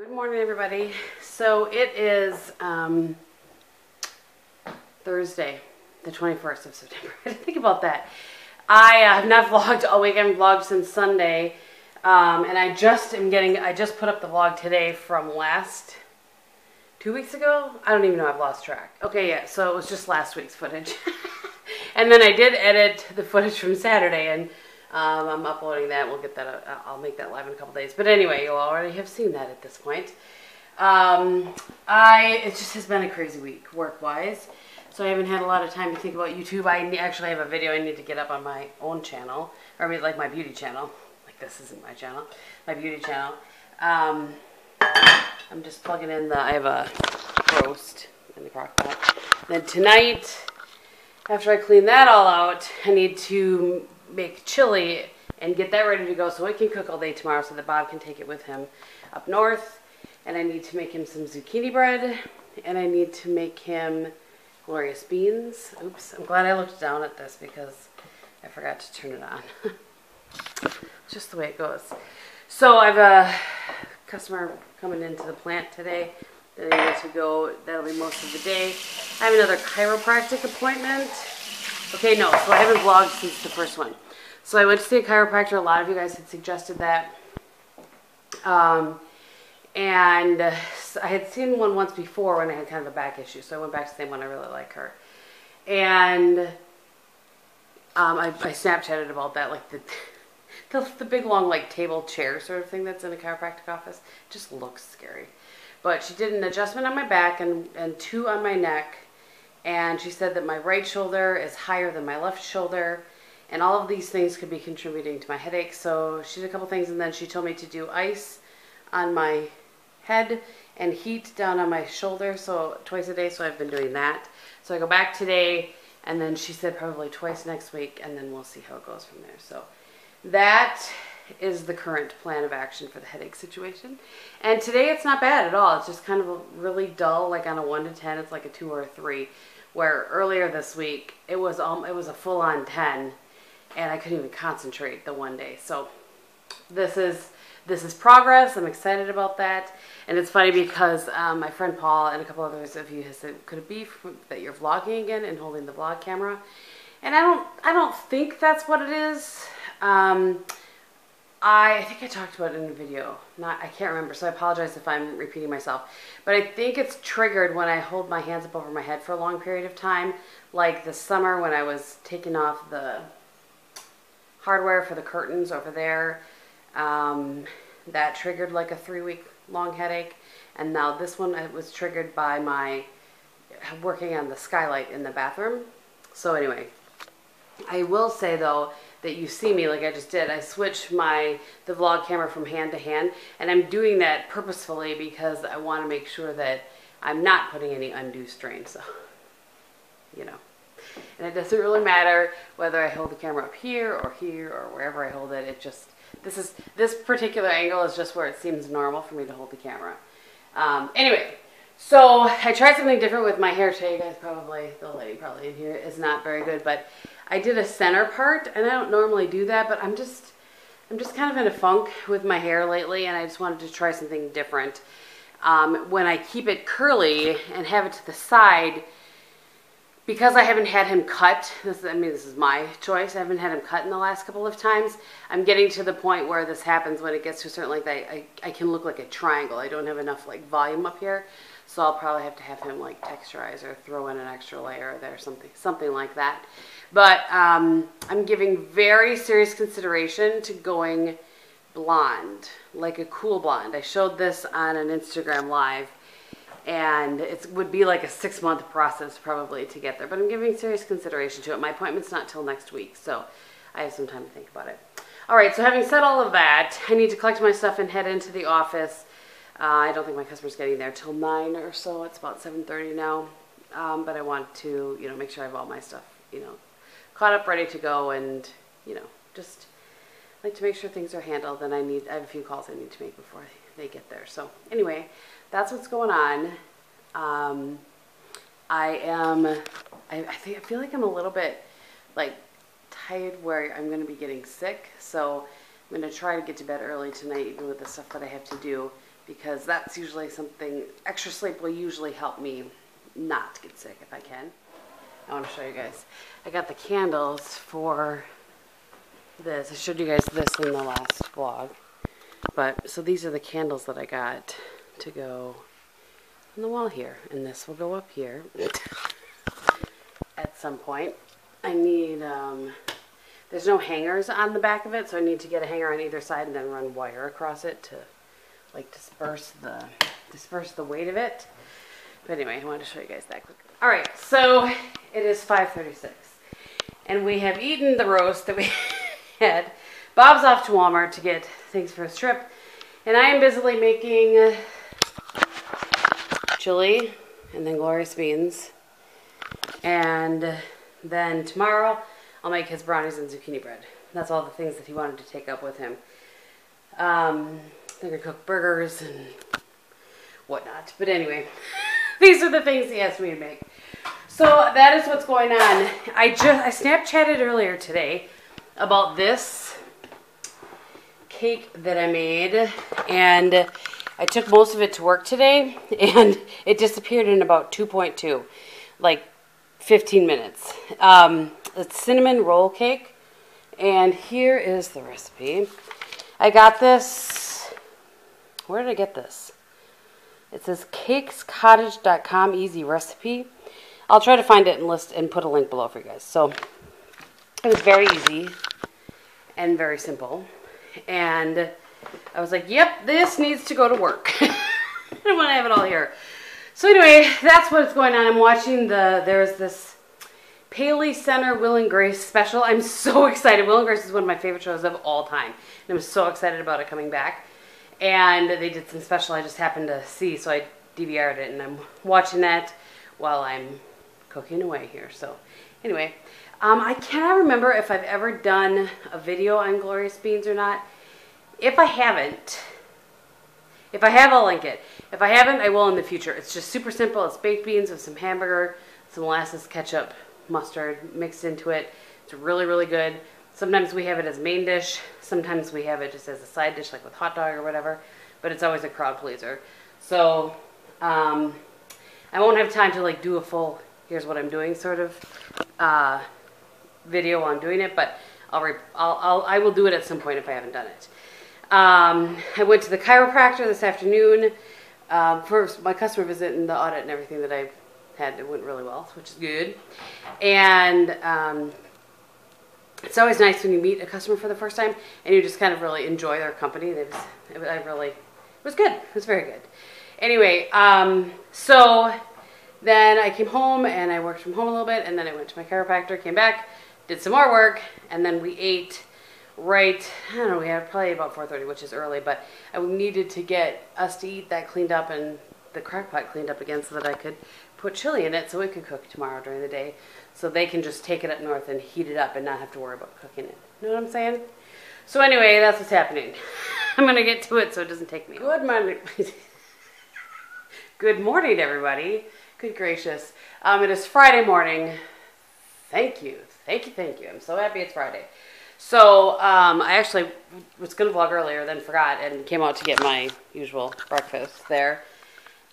Good morning, everybody. So it is Thursday, the 21st of September. I didn't think about that. I have not vlogged all week. I haven't vlogged since Sunday. And I just put up the vlog today from 2 weeks ago. I don't even know, I've lost track. Okay, yeah, so it was just last week's footage. And then I did edit the footage from Saturday, and I'm uploading that. We'll get that, I'll make that live in a couple days. But anyway, you'll already have seen that at this point. It just has been a crazy week, work-wise. So I haven't had a lot of time to think about YouTube. I actually have a video I need to get up on my own channel, or I mean, like my beauty channel. Like, this isn't my channel, my beauty channel. I'm just plugging in I have a roast in the crock pot. Then tonight, after I clean that all out, I need to make chili and get that ready to go so it can cook all day tomorrow so that Bob can take it with him up north. And I need to make him some zucchini bread, and I need to make him glorious beans. Oops, I'm glad I looked down at this because I forgot to turn it on. Just the way it goes. So I have a customer coming into the plant today that I need to go. That'll be most of the day. I have another chiropractic appointment. Okay, no, so I haven't vlogged since the first one. So I went to see a chiropractor. A lot of you guys had suggested that. And I had seen one once before when I had kind of a back issue. So I went back to the same one. I really like her. And I Snapchatted about that, like the big long like table chair sort of thing that's in a chiropractic office. It just looks scary. But she did an adjustment on my back and two on my neck. And she said that my right shoulder is higher than my left shoulder. And all of these things could be contributing to my headache. So she did a couple things, and then she told me to do ice on my head and heat down on my shoulder, so twice a day. So I've been doing that. So I go back today, and then she said probably twice next week, and then we'll see how it goes from there. So that is the current plan of action for the headache situation. And today it's not bad at all. It's just kind of a really dull, like on a 1 to 10, it's like a 2 or a 3. Where earlier this week it was a full-on 10, and I couldn't even concentrate the one day. So this is progress. I'm excited about that. And it's funny because my friend Paul and a couple others of you have said, could it be that you're vlogging again and holding the vlog camera? And I don't think that's what it is. I think I talked about it in a video. I can't remember, so I apologize if I'm repeating myself. But I think it's triggered when I hold my hands up over my head for a long period of time. Like this summer when I was taking off the hardware for the curtains over there. That triggered like a 3-week long headache. And now this one was triggered by my working on the skylight in the bathroom. So anyway, I will say though that you see me like I just did. I switched the vlog camera from hand to hand, and I'm doing that purposefully because I want to make sure that I'm not putting any undue strain. So, you know. And it doesn't really matter whether I hold the camera up here or wherever I hold it. It just, this particular angle is just where it seems normal for me to hold the camera. Anyway, so I tried something different with my hair today. You guys probably, the lady probably in here is not very good, but I did a center part, and I don't normally do that, but I'm just kind of in a funk with my hair lately, and I just wanted to try something different. When I keep it curly and have it to the side, because I haven't had him cut, this is my choice, I haven't had him cut in the last couple of times, I'm getting to the point where this happens when it gets to a certain length, I can look like a triangle. I don't have enough like volume up here, so I'll probably have to have him like texturize or throw in an extra layer there, something like that. But I'm giving very serious consideration to going blonde, like a cool blonde. I showed this on an Instagram live, and it would be like a 6-month process probably to get there. But I'm giving serious consideration to it. My appointment's not till next week, so I have some time to think about it. All right, so having said all of that, I need to collect my stuff and head into the office. I don't think my customer's getting there till 9 or so. It's about 7:30 now. But I want to, make sure I have all my stuff, caught up, ready to go, and, just like to make sure things are handled. And I have a few calls I need to make before they get there. So anyway, that's what's going on. I feel like I'm a little bit like tired where I'm going to be getting sick. So I'm going to try to get to bed early tonight, even with the stuff that I have to do, because that's usually something, extra sleep will usually help me not get sick if I can. I want to show you guys. I got the candles for this. I showed you guys this in the last vlog. But, so these are the candles that I got to go on the wall here. And this will go up here at some point. I need, there's no hangers on the back of it, so I need to get a hanger on either side and then run wire across it to, like, disperse the weight of it. But anyway, I wanted to show you guys that quickly. Alright, so it is 5:36. And we have eaten the roast that we had. Bob's off to Walmart to get things for his trip. And I am busily making chili and then glorious beans. And then tomorrow I'll make his brownies and zucchini bread. That's all the things that he wanted to take up with him. They're gonna cook burgers and whatnot. But anyway, these are the things he asked me to make. So that is what's going on. I Snapchatted earlier today about this cake that I made, and I took most of it to work today, and it disappeared in about 2.2, like 15 minutes. It's cinnamon roll cake, and here is the recipe. I got this, where did I get this? It says cakescottage.com easy recipe. I'll try to find it and put a link below for you guys. So it was very easy and very simple. And I was like, yep, this needs to go to work. I want to have it all here. So anyway, that's what's going on. I'm watching there's this Paley Center Will and Grace special. I'm so excited. Will and Grace is one of my favorite shows of all time. And I'm so excited about it coming back. And they did some special I just happened to see, so I DVR'd it. And I'm watching that while I'm cooking away here. So anyway, I cannot remember if I've ever done a video on glorious beans or not. If I haven't, if I have, I'll link it. If I haven't, I will in the future. It's just super simple. It's baked beans with some hamburger, some molasses, ketchup, mustard mixed into it. It's really, really good. Sometimes we have it as main dish. Sometimes we have it just as a side dish, like with hot dog or whatever. But it's always a crowd pleaser. So I won't have time to like do a full here's what I'm doing sort of video on doing it, but I will do it at some point if I haven't done it. I went to the chiropractor this afternoon for my customer visit and the audit and everything that I had. It went really well, which is good. And it's always nice when you meet a customer for the first time and you just kind of really enjoy their company. It was good. It was very good. Anyway, so then I came home and I worked from home a little bit, and then I went to my chiropractor, came back, did some more work, and then we ate right, I don't know, we had probably about 4:30, which is early, but I needed to get us to eat that cleaned up and the crock pot cleaned up again so that I could put chili in it so we could cook tomorrow during the day, so they can just take it up north and heat it up and not have to worry about cooking it. You know what I'm saying? So anyway, that's what's happening. I'm going to get to it so it doesn't take me. Good morning. Good morning, everybody. Good gracious. It is Friday morning. Thank you. Thank you, thank you. I'm so happy it's Friday. So, I actually was going to vlog earlier, then forgot, and came out to get my usual breakfast there.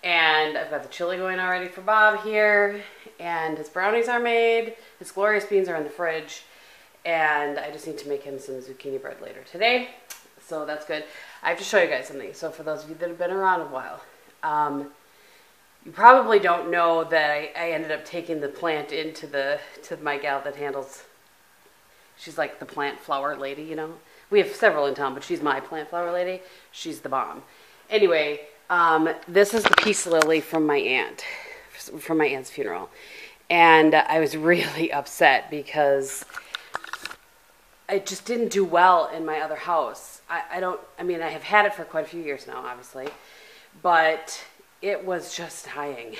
And I've got the chili going already for Bob here, and his brownies are made, his glorious beans are in the fridge, and I just need to make him some zucchini bread later today. So that's good. I have to show you guys something. So for those of you that have been around a while, you probably don't know that I ended up taking the plant into to my gal that handles, she's like the plant flower lady, you know. We have several in town, but she's my plant flower lady. She's the bomb. Anyway, this is the peace lily from my aunt, from my aunt's funeral. And I was really upset because it just didn't do well in my other house. I mean, I have had it for quite a few years now, obviously, but it was just dying.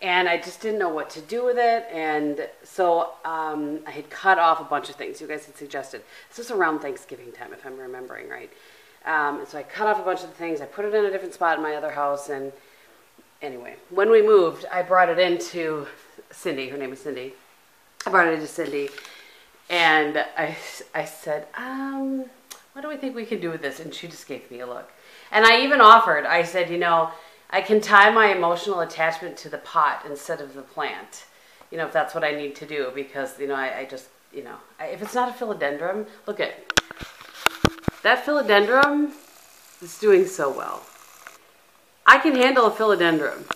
And I just didn't know what to do with it. And so I had cut off a bunch of things you guys had suggested. This was around Thanksgiving time, if I'm remembering right. So I cut off a bunch of the things. I put it in a different spot in my other house. And anyway, when we moved, I brought it into Cindy. Her name is Cindy. I brought it into Cindy. And I said, what do we think we can do with this? And she just gave me a look. And I even offered, I said, you know, I can tie my emotional attachment to the pot instead of the plant, you know, if that's what I need to do, because, you know, I just, you know, if it's not a philodendron, look at that philodendron is doing so well. I can handle a philodendron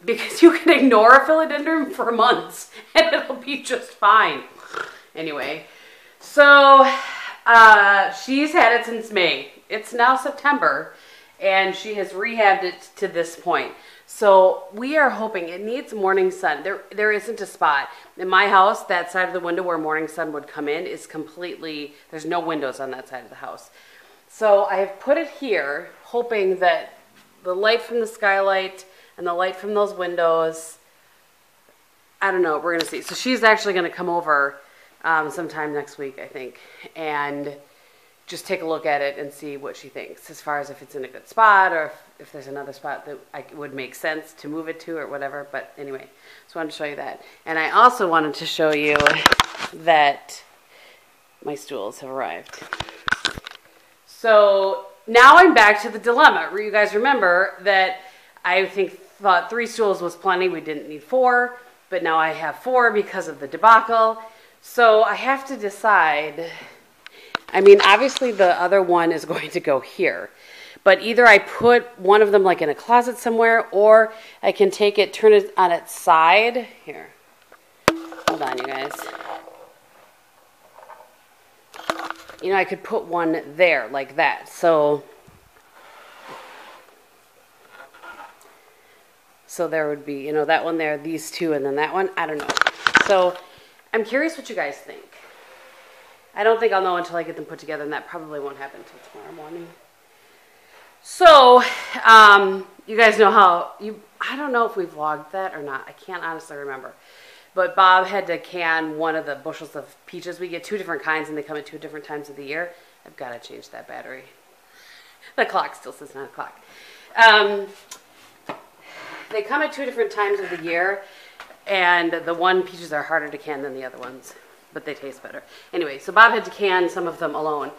because you can ignore a philodendron for months and it'll be just fine. Anyway, so she's had it since May. It's now September and she has rehabbed it to this point. So we are hoping, it needs morning sun. There isn't a spot. In my house, that side of the window where morning sun would come in is completely, there's no windows on that side of the house. So I have put it here, hoping that the light from the skylight and the light from those windows, I don't know, we're going to see. So she's actually going to come over sometime next week, I think, and just take a look at it and see what she thinks as far as if it's in a good spot or if there's another spot that would make sense to move it to or whatever. But anyway, just wanted to show you that. And I also wanted to show you that my stools have arrived. So now I'm back to the dilemma. You guys remember that I thought 3 stools was plenty. We didn't need 4, but now I have 4 because of the debacle. So I have to decide. I mean, obviously the other one is going to go here, but either I put one of them like in a closet somewhere, or I can take it, turn it on its side. Here, hold on, you guys. You know, I could put one there like that. So there would be, you know, that one there, these 2, and then that one. I don't know. So I'm curious what you guys think. I don't think I'll know until I get them put together, and that probably won't happen until tomorrow morning. So, you guys know how, I don't know if we vlogged that or not. I can't honestly remember. But Bob had to can one of the bushels of peaches. We get 2 different kinds, and they come at 2 different times of the year. I've got to change that battery. The clock still says 9 o'clock. They come at 2 different times of the year, and the one peaches are harder to can than the other ones, but they taste better. Anyway, so Bob had to can some of them alone.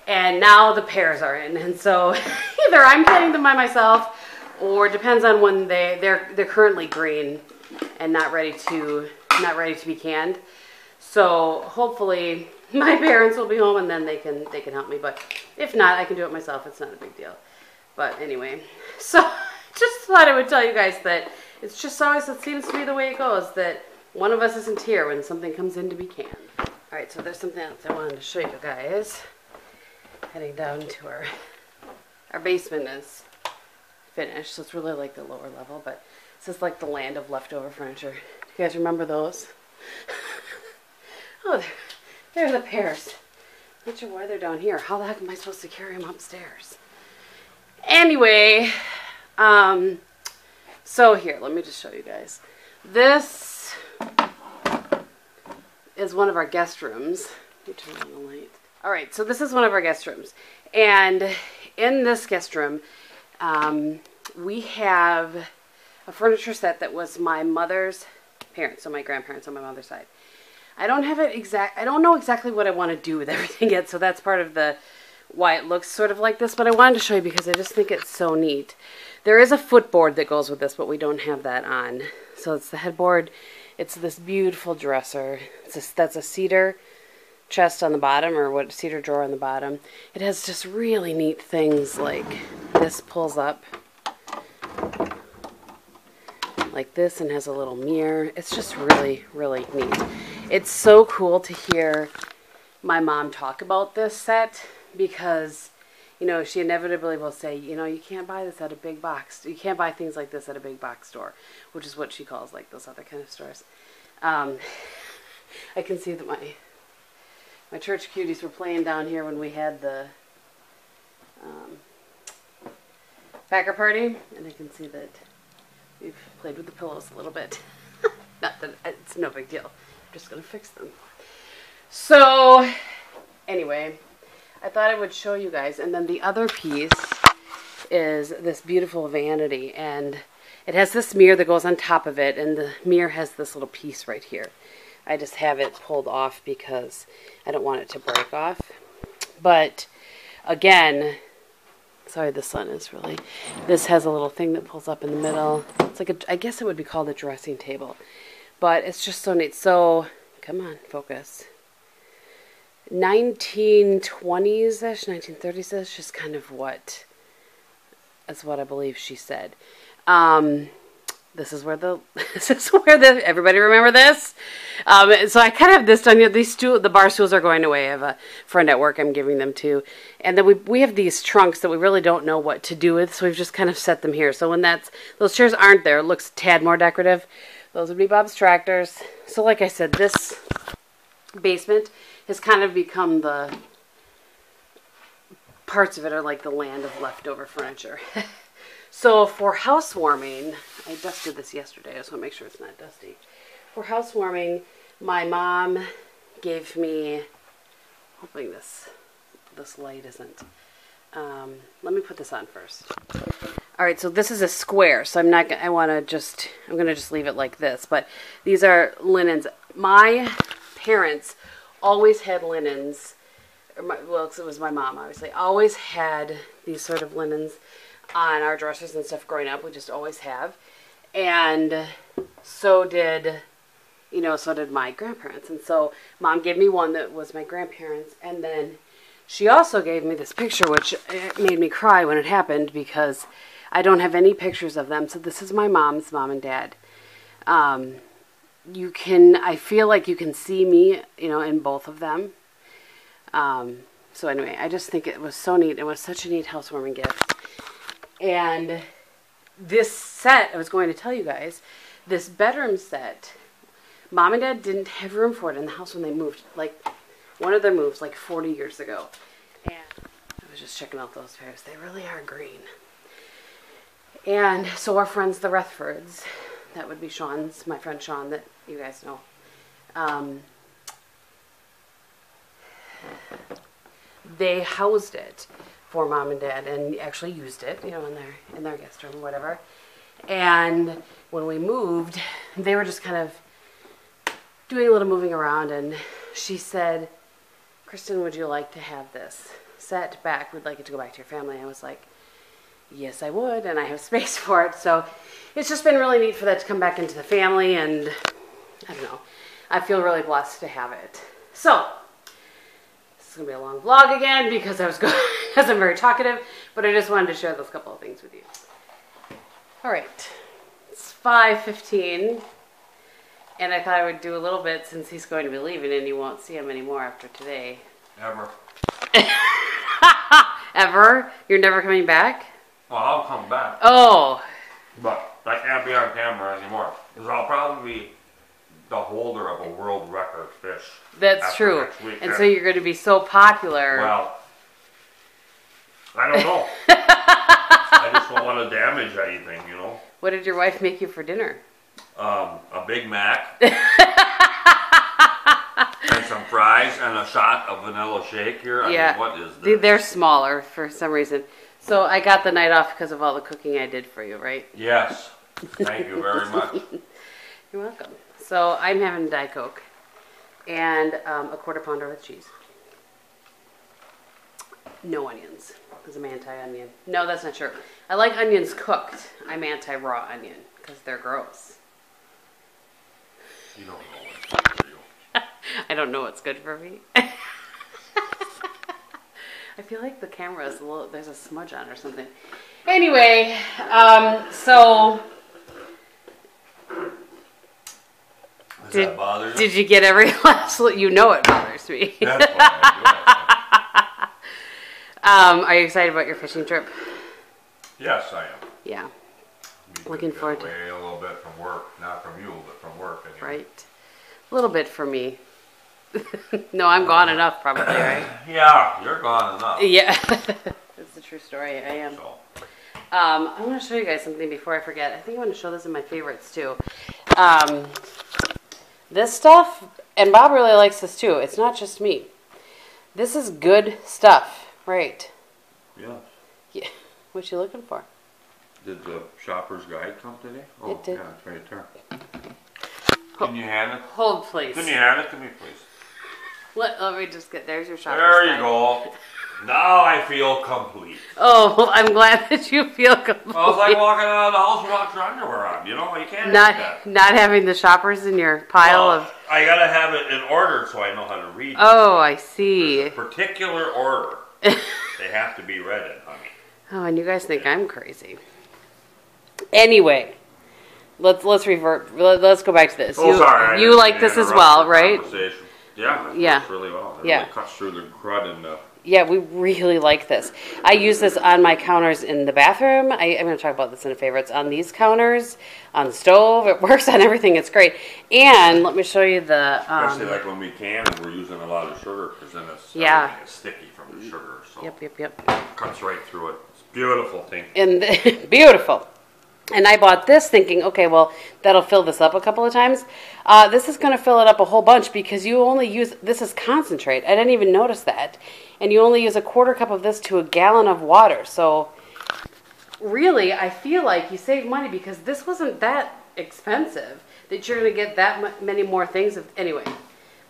And now the pears are in. And so either I'm canning them by myself, or depends on when they're currently green and not ready to be canned. So hopefully my parents will be home and then they can help me. But if not, I can do it myself. It's not a big deal. But anyway, so just thought I would tell you guys that it's just always, it seems to be the way it goes, that one of us isn't here when something comes in to be canned. All right, so there's something else I wanted to show you guys. Heading down to our basement is finished, so it's really like the lower level, but this is like the land of leftover furniture. You guys remember those? Oh, there are the pears. Not sure why they're down here. How the heck am I supposed to carry them upstairs? Anyway, so here, let me just show you guys. This is one of our guest rooms. Let me turn on the light. All right, so this is one of our guest rooms. And in this guest room, we have a furniture set that was my mother's parents, so my grandparents on my mother's side. I don't know exactly what I want to do with everything yet, so that's part of the why it looks sort of like this, but I wanted to show you because I just think it's so neat. There is a footboard that goes with this, but we don't have that on. So it's the headboard. It's this beautiful dresser. That's a cedar chest on the bottom, or what, cedar drawer on the bottom. It has just really neat things like this pulls up like this and has a little mirror. It's just really, really neat. It's so cool to hear my mom talk about this set because, you know, she inevitably will say, you know, you can't buy this at a big box. You can't buy things like this at a big box store, which is what she calls like those other kind of stores. I can see that my church cuties were playing down here when we had the Packer party, and I can see that we've played with the pillows a little bit. Not that it's no big deal. I'm just going to fix them. So, anyway, I thought I would show you guys. And then the other piece is this beautiful vanity, and it has this mirror that goes on top of it, and the mirror has this little piece right here. I just have it pulled off because I don't want it to break off. But again, sorry, the sun is really, this has a little thing that pulls up in the middle. It's like I guess it would be called a dressing table, but it's just so neat. So, come on, focus. 1920s-ish, 1930s-ish is kind of what, that's what I believe she said. This is where the everybody remember this? So I kind of have this done. These the bar stools are going away. I have a friend at work I'm giving them to. And then we have these trunks that we really don't know what to do with, so we've just kind of set them here. So when those chairs aren't there, it looks a tad more decorative. Those would be Bob's tractors. So like I said, this basement has kind of become the parts of it are like the land of leftover furniture. So for housewarming, I dusted this yesterday. I just want to make sure it's not dusty. For housewarming, my mom gave me, hoping this light isn't. Let me put this on first. All right, so this is a square. So I'm gonna just leave it like this. But these are linens. My parents always had linens. Well, it was my mom, obviously. Always had these sort of linens on our dressers and stuff growing up. We just always have. And so did my grandparents. And so Mom gave me one that was my grandparents. And then she also gave me this picture, which made me cry when it happened because I don't have any pictures of them. So this is my mom's mom and dad. I feel like you can see me, in both of them. So anyway, I just think it was so neat. It was such a neat housewarming gift. And this set, I was going to tell you guys, this bedroom set, Mom and Dad didn't have room for it in the house when they moved. Like, one of their moves, like 40 years ago. And I was just checking out those pairs. They really are green. And so our friends, the Rethfords, that would be my friend Sean, that you guys know. They housed it for Mom and Dad and actually used it, in their guest room or whatever. And when we moved, they were just kind of doing a little moving around, and she said, "Kristin, would you like to have this set back? We'd like it to go back to your family." I was like, yes, I would, and I have space for it. So it's just been really neat for that to come back into the family, and I don't know. I feel really blessed to have it. So this is going to be a long vlog again because because I'm very talkative, but I just wanted to share those couple of things with you. All right, it's 5:15, and I thought I would do a little bit since he's going to be leaving, and you won't see him anymore after today. Ever. Ever? You're never coming back? Well, I'll come back. Oh. But I can't be on camera anymore. Because I'll probably be the holder of a world record fish. That's true. And so you're going to be so popular. Well, I don't know. I just don't want to damage anything, What did your wife make you for dinner? A Big Mac. And some fries and a shot of vanilla shake here. I mean, what is this? They're smaller for some reason. So I got the night off because of all the cooking I did for you, right? Yes. Thank you very much. You're welcome. So I'm having a Diet Coke and a quarter pounder with cheese. No onions, because I'm anti-onion. No, that's not true. I like onions cooked. I'm anti-raw onion because they're gross. You don't know what's good for you. I don't know what's good for me. I feel like the camera is there's a smudge on or something. Anyway, so that bother you? Did you get every last? You know it bothers me. That's why I do it. Are you excited about your fishing trip? Yes, I am. Yeah. Looking forward to it. A little bit from work, not from you, but from work. Anyway. Right. A little bit for me. No, I'm gone enough, probably, right? Yeah, you're gone enough. Yeah. It's a true story. I am. So. I want to show you guys something before I forget. I think I want to show this in my favorites, too. This stuff, and Bob really likes this, too. It's not just me. This is good stuff, right? Yeah. Yeah. What you looking for? Did the shopper's guide come today? Oh, it did. Yeah, it's right there. Can you hand it? Hold, please. Can you hand it to me, please? Let me just get, there's your shopper's There guide. you go. Now I feel complete. Oh, well, I'm glad that you feel complete. Well, it's like walking out of the house without your underwear on. You know, you can't have that. Not having the shoppers in your pile of... I gotta have it in order so I know how to read. Oh, I see. There's a particular order. They have to be read in, honey. Oh, and you guys think I'm crazy. Anyway, let's revert. Let's go back to this. Oh, sorry. You like this as well, right? Yeah. Yeah. Works really well. It Yeah. really cuts through the crud and the... Yeah, we really like this. I use this on my counters in the bathroom. I'm going to talk about this in a favorites. On these counters, on the stove, it works on everything. It's great. And let me show you the... Especially like when we can and we're using a lot of sugar because then it's, yeah. It's sticky from the sugar. So Yep. Cuts right through it. It's a beautiful thing. And beautiful. And I bought this thinking, okay, well, that'll fill this up a couple of times. This is going to fill it up a whole bunch because you only use, this is concentrate. I didn't even notice that. And you only use a quarter cup of this to a gallon of water. So really, I feel like you save money because this wasn't that expensive that you're going to get that many more things. Anyway,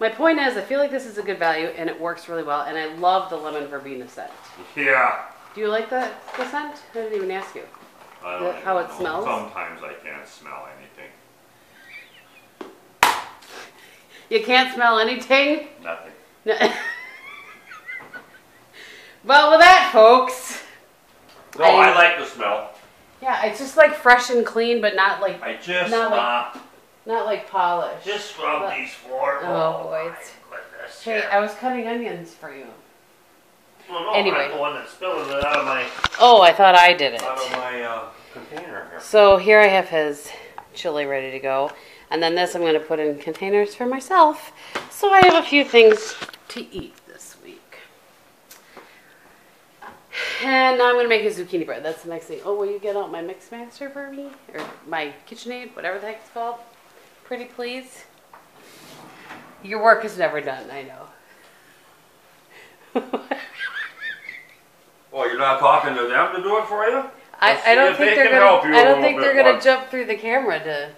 my point is I feel like this is a good value and it works really well. And I love the lemon verbena scent. Yeah. Do you like the scent? I didn't even ask you. I don't How it know. smells? Sometimes I can't smell anything. You can't smell anything? Nothing. No. Well, with that, folks. No, I like the smell. Yeah, it's just like fresh and clean, but not like I just not like polished. just scrub these floors. Oh boy. Hey, I was cutting onions for you. Well, no, Anyway. I'm the one that's spilling it out of my Oh, I thought I did it. Container here. So here I have his chili ready to go. And then this I'm going to put in containers for myself. So I have a few things to eat this week. And now I'm going to make a zucchini bread. That's the next thing. Oh, will you get out my mix master for me? Or my KitchenAid, whatever the heck it's called. Pretty please. Your work is never done, I know. Well, you're not talking to them to do it for you? I don't think they're gonna. I don't think they're gonna jump through the camera to.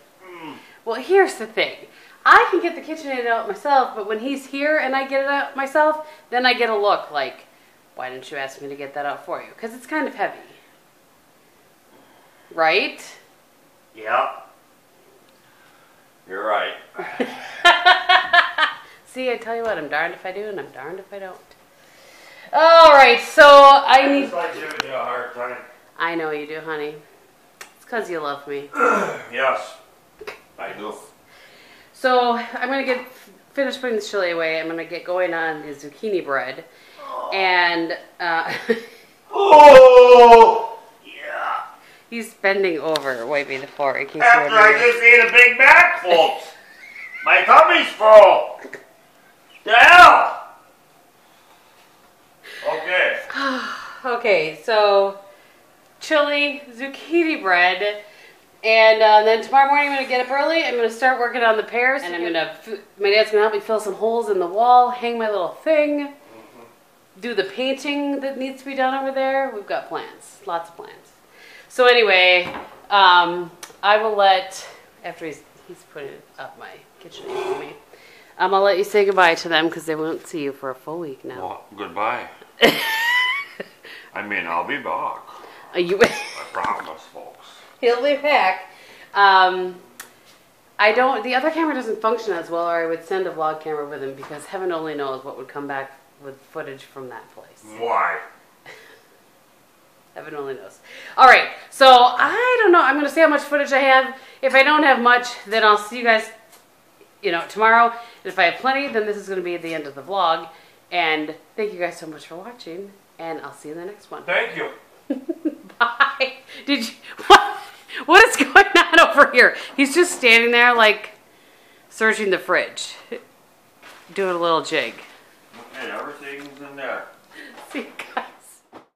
Well, here's the thing. I can get the KitchenAid out myself, but when he's here and I get it out myself, then I get a look like, why didn't you ask me to get that out for you? Because it's kind of heavy, right? Yeah. You're right. See, I tell you what, I'm darned if I do, and I'm darned if I don't. All right, so I need. It's like giving you a hard time. I know you do, honey. It's because you love me. Yes, I do. So I'm going to finish putting the chili away. I'm going to get going on the zucchini bread. And oh, yeah. He's bending over, wiping the floor. In case After I just ate a Big Mac, folks. My tummy's full. The hell? Okay. Okay, so chili, zucchini bread, and then tomorrow morning I'm going to get up early. I'm going to start working on the pears, and my dad's going to help me fill some holes in the wall, hang my little thing, do the painting that needs to be done over there. We've got plans, lots of plans. So anyway, I will let, after he's putting up my KitchenAid for me, I'll let you say goodbye to them because they won't see you for a full week now. Well, goodbye. I mean, I'll be back. I promise, folks. He'll be back. The other camera doesn't function as well, or I would send a vlog camera with him because heaven only knows what would come back with footage from that place. Why? Heaven only knows. All right, so I don't know. I'm going to see how much footage I have. If I don't have much, then I'll see you guys, tomorrow. And if I have plenty, then this is going to be the end of the vlog. And thank you guys so much for watching, and I'll see you in the next one. Thank you. Bye. What is going on over here? He's just standing there like searching the fridge, doing a little jig. Okay, everything's in there. See you guys.